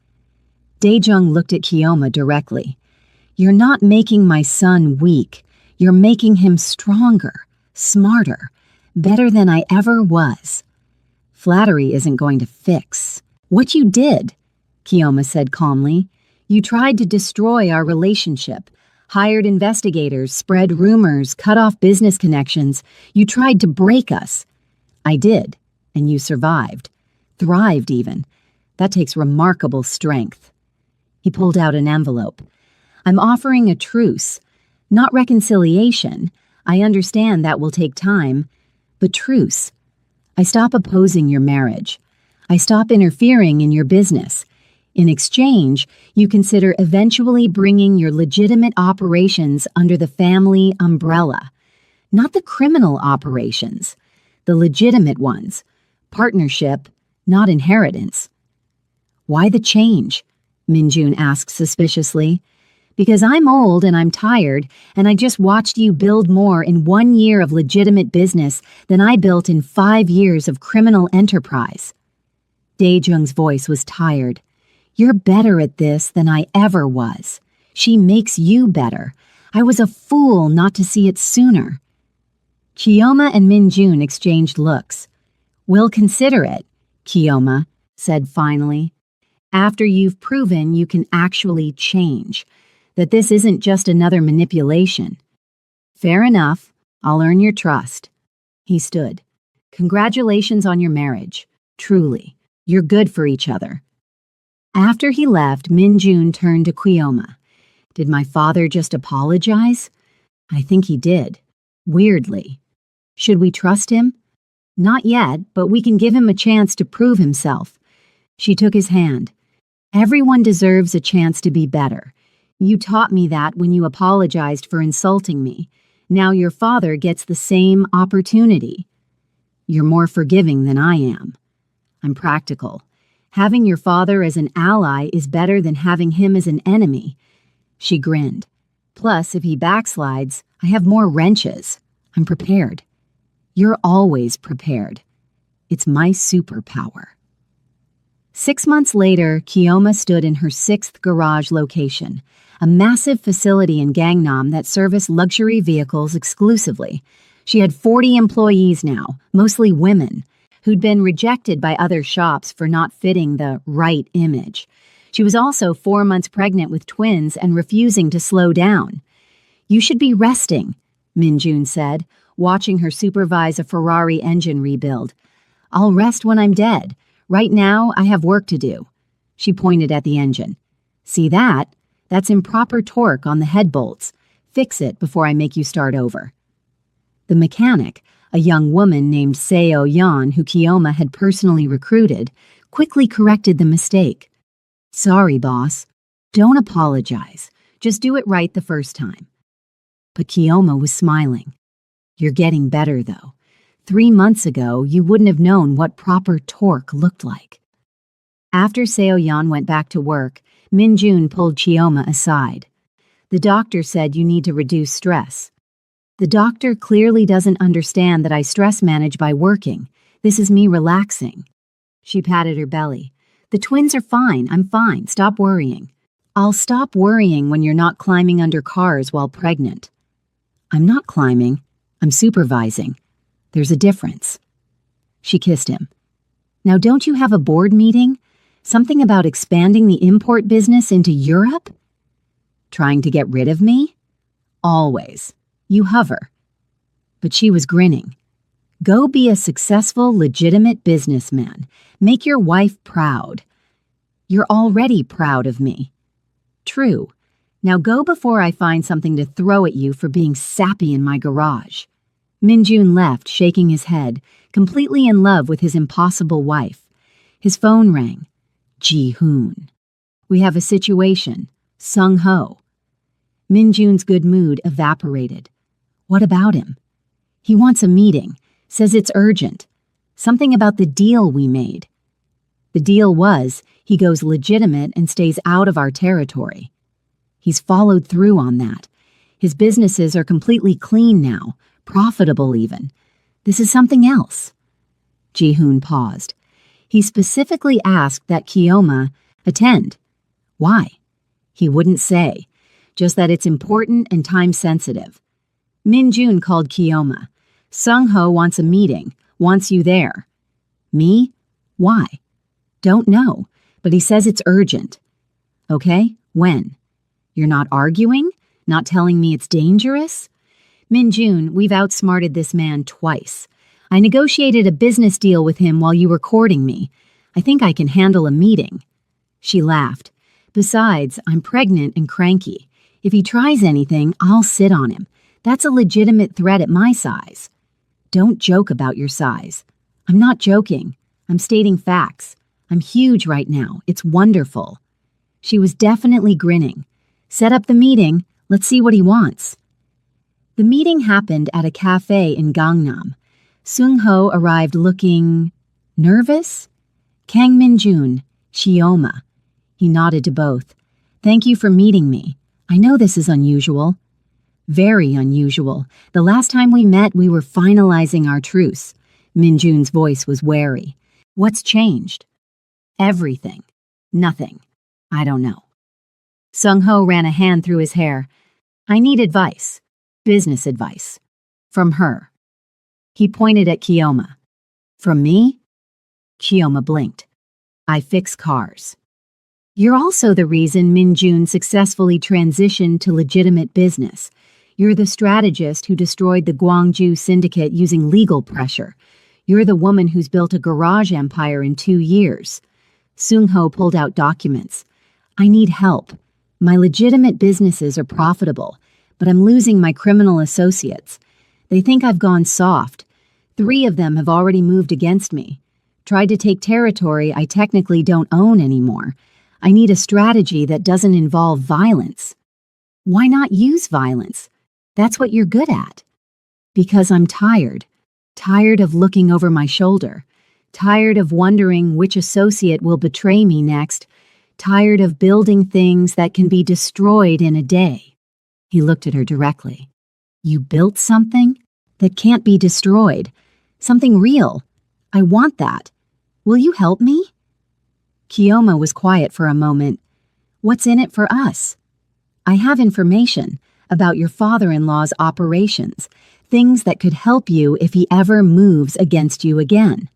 Dae-jung looked at Kiyoma directly. "You're not making my son weak. You're making him stronger, smarter, better than I ever was." Flattery isn't going to fix what you did, Kioma said calmly. You tried to destroy our relationship, hired investigators, spread rumors, cut off business connections. You tried to break us. I did, and you survived. Thrived, even. That takes remarkable strength. He pulled out an envelope. I'm offering a truce, not reconciliation. I understand that will take time, but truce. I stop opposing your marriage. I stop interfering in your business. In exchange, you consider eventually bringing your legitimate operations under the family umbrella. Not the criminal operations, the legitimate ones. Partnership, not inheritance. Why the change? Minjun asked suspiciously. Because I'm old and I'm tired, and I just watched you build more in 1 year of legitimate business than I built in 5 years of criminal enterprise. Daejung's voice was tired. You're better at this than I ever was. She makes you better. I was a fool not to see it sooner. Kioma and Minjun exchanged looks. We'll consider it, Kioma said finally. After you've proven you can actually change. That this isn't just another manipulation. Fair enough. I'll earn your trust. He stood. Congratulations on your marriage. Truly. You're good for each other. After he left, Minjun turned to Kioma. Did my father just apologize? I think he did. Weirdly. Should we trust him? Not yet, but we can give him a chance to prove himself. She took his hand. Everyone deserves a chance to be better. You taught me that when you apologized for insulting me. Now your father gets the same opportunity. You're more forgiving than I am. I'm practical. Having your father as an ally is better than having him as an enemy. She grinned. Plus, if he backslides, I have more wrenches. I'm prepared. You're always prepared. It's my superpower. 6 months later, Kioma stood in her 6th garage location, a massive facility in Gangnam that serviced luxury vehicles exclusively. She had 40 employees now, mostly women, who'd been rejected by other shops for not fitting the right image. She was also 4 months pregnant with twins and refusing to slow down. You should be resting, Minjun said, watching her supervise a Ferrari engine rebuild. I'll rest when I'm dead. Right now, I have work to do. She pointed at the engine. See that? That's improper torque on the head bolts. Fix it before I make you start over. The mechanic, a young woman named Seo Yan, who Kioma had personally recruited, quickly corrected the mistake. Sorry, boss. Don't apologize. Just do it right the first time. But Kioma was smiling. You're getting better, though. 3 months ago, you wouldn't have known what proper torque looked like. After Seo Yan went back to work, Minjun pulled Kioma aside. The doctor said you need to reduce stress. The doctor clearly doesn't understand that I stress manage by working. This is me relaxing. She patted her belly. The twins are fine. I'm fine. Stop worrying. I'll stop worrying when you're not climbing under cars while pregnant. I'm not climbing. I'm supervising. There's a difference. She kissed him. Now don't you have a board meeting? Something about expanding the import business into Europe? Trying to get rid of me? Always. You hover. But she was grinning. Go be a successful, legitimate businessman. Make your wife proud. You're already proud of me. True. Now go before I find something to throw at you for being sappy in my garage. Minjun left, shaking his head, completely in love with his impossible wife. His phone rang. Ji-hoon. We have a situation. Sung-ho. Minjun's good mood evaporated. What about him? He wants a meeting. Says it's urgent. Something about the deal we made. The deal was he goes legitimate and stays out of our territory. He's followed through on that. His businesses are completely clean now, profitable even. This is something else. Ji-hoon paused. He specifically asked that Kioma attend. Why? He wouldn't say, just that it's important and time-sensitive. Minjun called Kioma. Sung-ho wants a meeting, wants you there. Me? Why? Don't know, but he says it's urgent. Okay, when? You're not arguing? Not telling me it's dangerous? Min-jun, we've outsmarted this man twice. I negotiated a business deal with him while you were courting me. I think I can handle a meeting. She laughed. Besides, I'm pregnant and cranky. If he tries anything, I'll sit on him. That's a legitimate threat at my size. Don't joke about your size. I'm not joking. I'm stating facts. I'm huge right now. It's wonderful. She was definitely grinning. Set up the meeting. Let's see what he wants. The meeting happened at a cafe in Gangnam. Sung-ho arrived looking nervous. Kang Min-jun, Chioma. He nodded to both. Thank you for meeting me. I know this is unusual. Very unusual. The last time we met, we were finalizing our truce. Min-jun's voice was wary. What's changed? Everything. Nothing. I don't know. Sung-ho ran a hand through his hair. I need advice. Business advice. From her. He pointed at Chioma. From me? Chioma blinked. I fix cars. You're also the reason Min-jun successfully transitioned to legitimate business. You're the strategist who destroyed the Gwangju syndicate using legal pressure. You're the woman who's built a garage empire in 2 years. Sung-ho pulled out documents. I need help. My legitimate businesses are profitable, but I'm losing my criminal associates. They think I've gone soft. 3 of them have already moved against me. Tried to take territory I technically don't own anymore. I need a strategy that doesn't involve violence. Why not use violence? That's what you're good at. Because I'm tired. Tired of looking over my shoulder. Tired of wondering which associate will betray me next. Tired of building things that can be destroyed in a day. He looked at her directly. You built something that can't be destroyed. Something real. I want that. Will you help me? Chioma was quiet for a moment. What's in it for us? I have information about your father-in-law's operations, things that could help you if he ever moves against you again.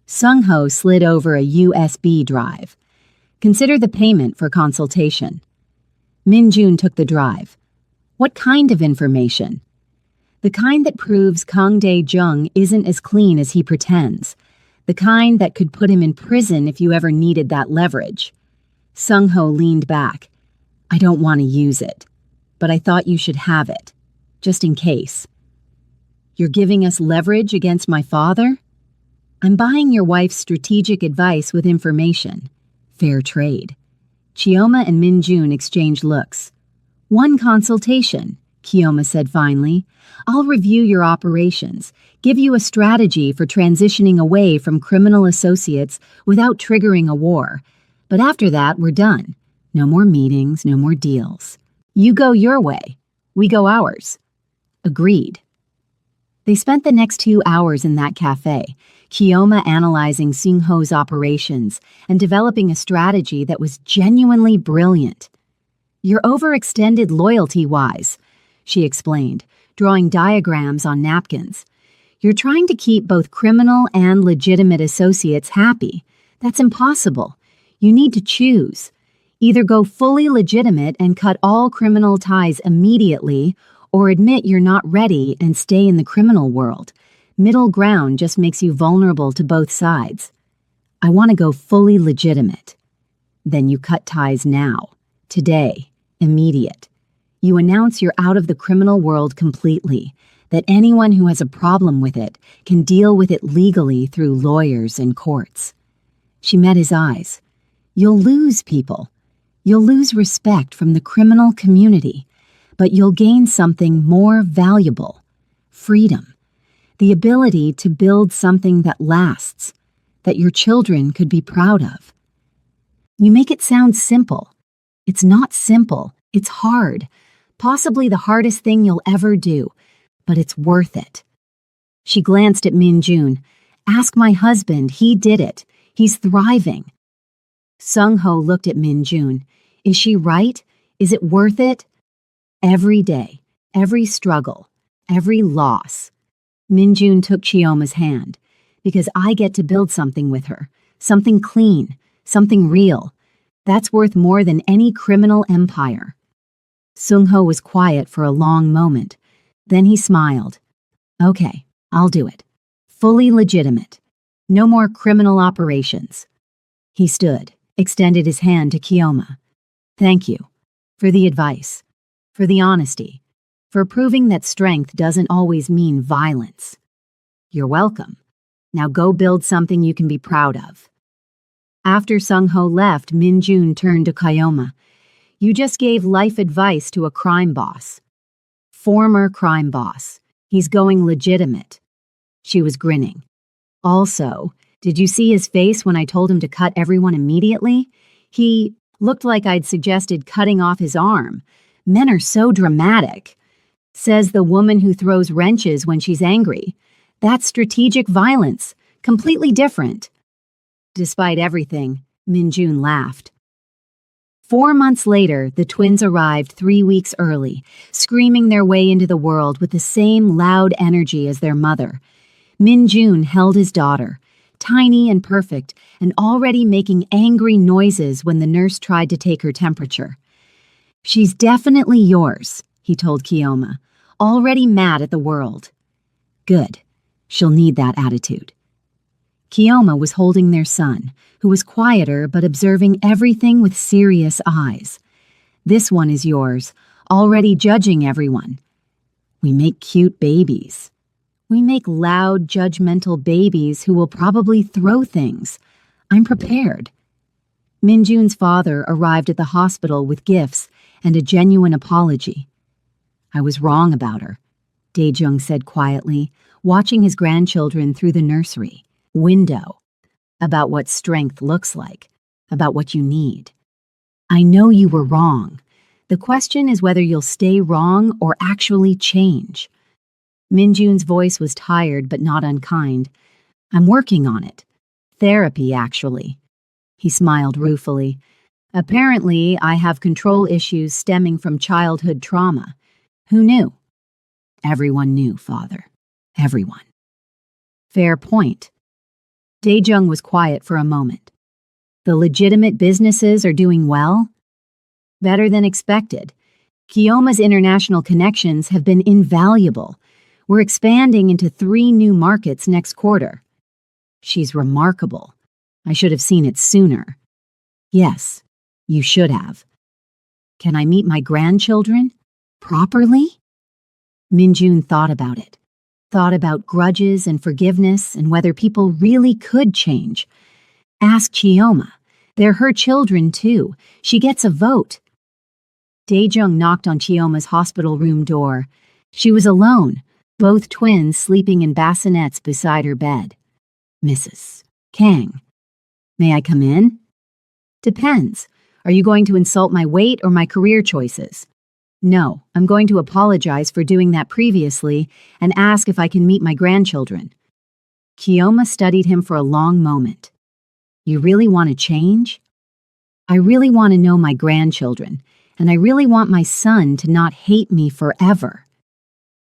Sung-ho slid over a USB drive. Consider the payment for consultation. Min-jun took the drive. What kind of information? The kind that proves Kang Dae-jung isn't as clean as he pretends. The kind that could put him in prison if you ever needed that leverage. Sung-ho leaned back. I don't want to use it, but I thought you should have it, just in case. You're giving us leverage against my father? I'm buying your wife's strategic advice with information. Fair trade. Chioma and Min-jun exchanged looks. One consultation, Chioma said finally. I'll review your operations, give you a strategy for transitioning away from criminal associates without triggering a war. But after that, we're done. No more meetings, no more deals. You go your way. We go ours. Agreed. They spent the next 2 hours in that cafe, Chioma analyzing Sung-ho's operations and developing a strategy that was genuinely brilliant. You're overextended loyalty-wise, she explained, drawing diagrams on napkins. You're trying to keep both criminal and legitimate associates happy. That's impossible. You need to choose. Either go fully legitimate and cut all criminal ties immediately, or admit you're not ready and stay in the criminal world. Middle ground just makes you vulnerable to both sides. I want to go fully legitimate. Then you cut ties now, today, immediate. You announce you're out of the criminal world completely, that anyone who has a problem with it can deal with it legally through lawyers and courts. She met his eyes. You'll lose people. You'll lose respect from the criminal community, but you'll gain something more valuable. Freedom. The ability to build something that lasts, that your children could be proud of. You make it sound simple. It's not simple. It's hard. Possibly the hardest thing you'll ever do, but it's worth it. She glanced at Min-jun. Ask my husband. He did it. He's thriving. Sung-ho looked at Min-jun. Is she right? Is it worth it? Every day, every struggle, every loss. Min-jun took Chioma's hand. because I get to build something with her, something clean, something real. That's worth more than any criminal empire. Sung-ho was quiet for a long moment. Then he smiled. Okay, I'll do it. Fully legitimate. No more criminal operations. He stood, extended his hand to Kiyoma. Thank you. For the advice. For the honesty. For proving that strength doesn't always mean violence. You're welcome. Now go build something you can be proud of. After Sung-ho left, Min-jun turned to Kiyoma. You just gave life advice to a crime boss. Former crime boss. He's going legitimate. She was grinning. Also, did you see his face when I told him to cut everyone immediately? He looked like I'd suggested cutting off his arm. Men are so dramatic. Says the woman who throws wrenches when she's angry. That's strategic violence. Completely different. Despite everything, Min-jun laughed. 4 months later, the twins arrived 3 weeks early, screaming their way into the world with the same loud energy as their mother. Min-jun held his daughter, tiny and perfect, and already making angry noises when the nurse tried to take her temperature. She's definitely yours, he told Kiyoma, already mad at the world. Good. She'll need that attitude. Kiyoma was holding their son, who was quieter but observing everything with serious eyes. This one is yours, already judging everyone. We make cute babies. We make loud, judgmental babies who will probably throw things. I'm prepared. Min-jun's father arrived at the hospital with gifts and a genuine apology. I was wrong about her, Dae-jung said quietly, watching his grandchildren through the nursery window. About what strength looks like, about what you need. I know you were wrong. The question is whether you'll stay wrong or actually change. Min-jun's voice was tired but not unkind. I'm working on it. Therapy, actually. He smiled ruefully. Apparently, I have control issues stemming from childhood trauma. Who knew? Everyone knew, Father. Everyone. Fair point. Dae-jung was quiet for a moment. The legitimate businesses are doing well? Better than expected. Kiyoma's international connections have been invaluable. We're expanding into 3 new markets next quarter. She's remarkable. I should have seen it sooner. Yes, you should have. Can I meet my grandchildren? Properly? Min-jun thought about it. Thought about grudges and forgiveness and whether people really could change. Ask Kiyoma. They're her children, too. She gets a vote. Dae-jung knocked on Kiyoma's hospital room door. She was alone, both twins sleeping in bassinets beside her bed. Mrs. Kang. May I come in? Depends. Are you going to insult my weight or my career choices? No, I'm going to apologize for doing that previously and ask if I can meet my grandchildren. Kiyoma studied him for a long moment. You really want to change? I really want to know my grandchildren, and I really want my son to not hate me forever.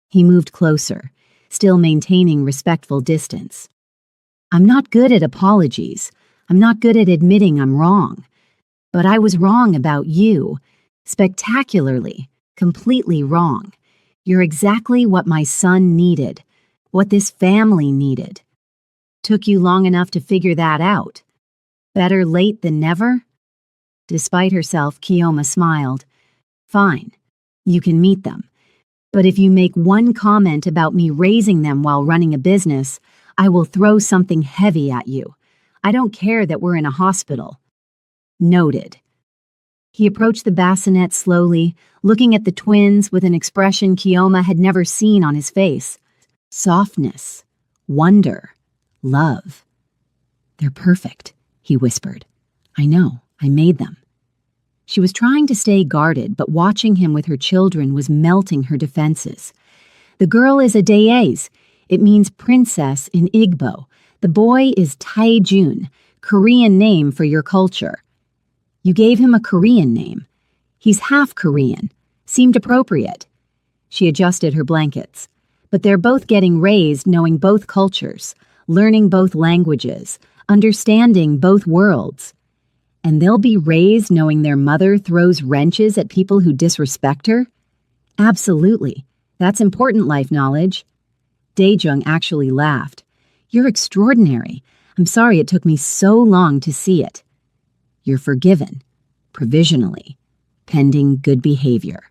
He moved closer, still maintaining respectful distance. I'm not good at apologies. I'm not good at admitting I'm wrong. But I was wrong about you. Spectacularly. Completely wrong. You're exactly what my son needed, what this family needed. Took you long enough to figure that out. Better late than never? Despite herself, Kiyoma smiled. Fine, you can meet them. But if you make one comment about me raising them while running a business, I will throw something heavy at you. I don't care that we're in a hospital. Noted. He approached the bassinet slowly, looking at the twins with an expression Kiyoma had never seen on his face. Softness, wonder, love. They're perfect, he whispered. I know, I made them. She was trying to stay guarded, but watching him with her children was melting her defenses. The girl is a Daes. It means princess in Igbo. The boy is Taejun, Korean name for your culture. You gave him a Korean name. He's half Korean. Seemed appropriate. She adjusted her blankets. But they're both getting raised knowing both cultures. learning both languages, understanding both worlds. And they'll be raised knowing their mother throws wrenches at people who disrespect her? Absolutely. That's important life knowledge. Daejung actually laughed. You're extraordinary. I'm sorry it took me so long to see it. You're forgiven. Provisionally. Pending good behavior.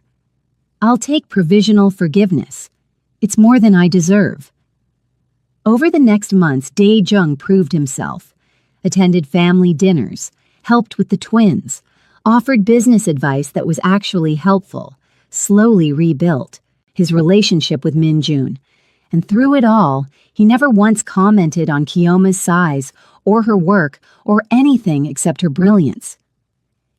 I'll take provisional forgiveness. It's more than I deserve. Over the next months, Daejung proved himself. Attended family dinners. Helped with the twins. Offered business advice that was actually helpful. Slowly rebuilt his relationship with Min-jun. And through it all, he never once commented on Kyoma's size or her work or anything except her brilliance.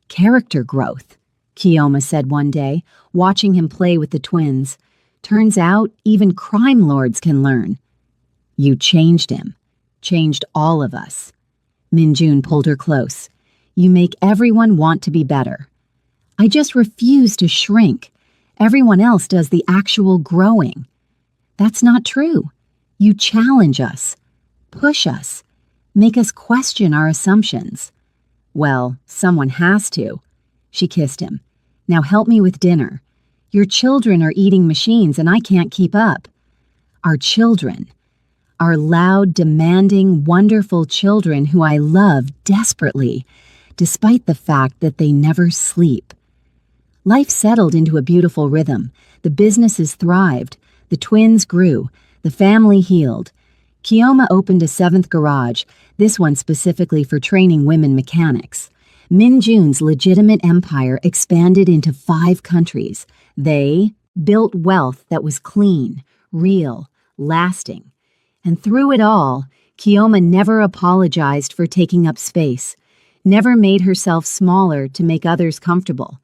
Character growth, Kyoma said one day, watching him play with the twins. Turns out, even crime lords can learn. You changed him. Changed all of us. Min-jun pulled her close. You make everyone want to be better. I just refuse to shrink. Everyone else does the actual growing. That's not true. You challenge us, push us, make us question our assumptions. Well, someone has to. She kissed him. Now help me with dinner. Your children are eating machines and I can't keep up. Our children. Our loud, demanding, wonderful children who I love desperately, despite the fact that they never sleep. Life settled into a beautiful rhythm. The businesses thrived. The twins grew. The family healed. Kyoma opened a 7th garage, this one specifically for training women mechanics. Min-jun's legitimate empire expanded into 5 countries. They built wealth that was clean, real, lasting. And through it all, Kyoma never apologized for taking up space, never made herself smaller to make others comfortable,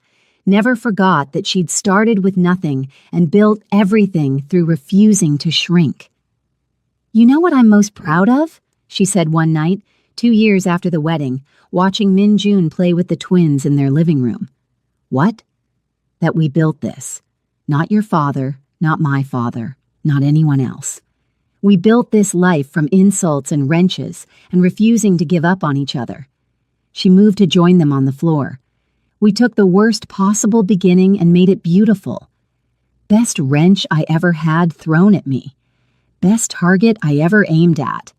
never forgot that she'd started with nothing and built everything through refusing to shrink. You know what I'm most proud of? She said one night, 2 years after the wedding, watching Min-jun play with the twins in their living room. What? That we built this. Not your father, not my father, not anyone else. We built this life from insults and wrenches and refusing to give up on each other. She moved to join them on the floor. We took the worst possible beginning and made it beautiful. Best wrench I ever had thrown at me. Best target I ever aimed at.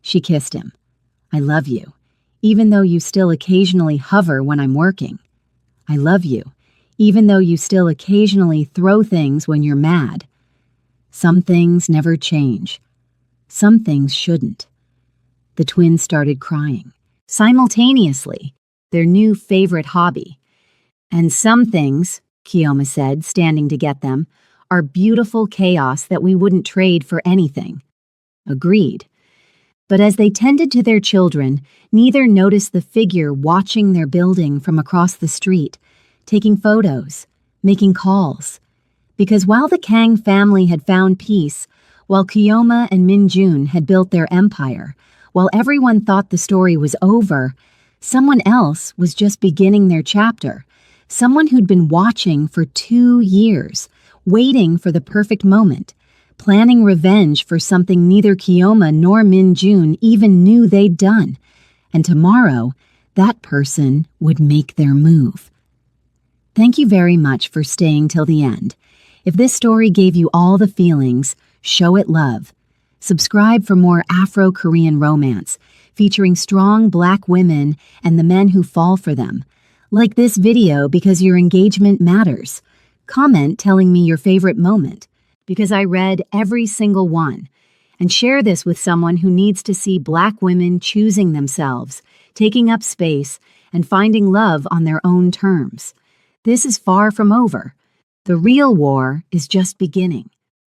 She kissed him. I love you, even though you still occasionally hover when I'm working. I love you, even though you still occasionally throw things when you're mad. Some things never change. Some things shouldn't. The twins started crying, simultaneously, their new favorite hobby. And some things, Kyoma said, standing to get them, are beautiful chaos that we wouldn't trade for anything. Agreed. But as they tended to their children, neither noticed the figure watching their building from across the street, taking photos, making calls. Because while the Kang family had found peace, while Kyoma and Min-jun had built their empire, while everyone thought the story was over, someone else was just beginning their chapter. Someone who'd been watching for 2 years, waiting for the perfect moment, planning revenge for something neither Kyoma nor Min-jun even knew they'd done. And tomorrow, that person would make their move. Thank you very much for staying till the end. If this story gave you all the feelings, show it love. Subscribe for more Afro-Korean romance, featuring strong Black women and the men who fall for them. Like this video because your engagement matters. Comment telling me your favorite moment, because I read every single one. And share this with someone who needs to see Black women choosing themselves, taking up space, and finding love on their own terms. This is far from over. The real war is just beginning.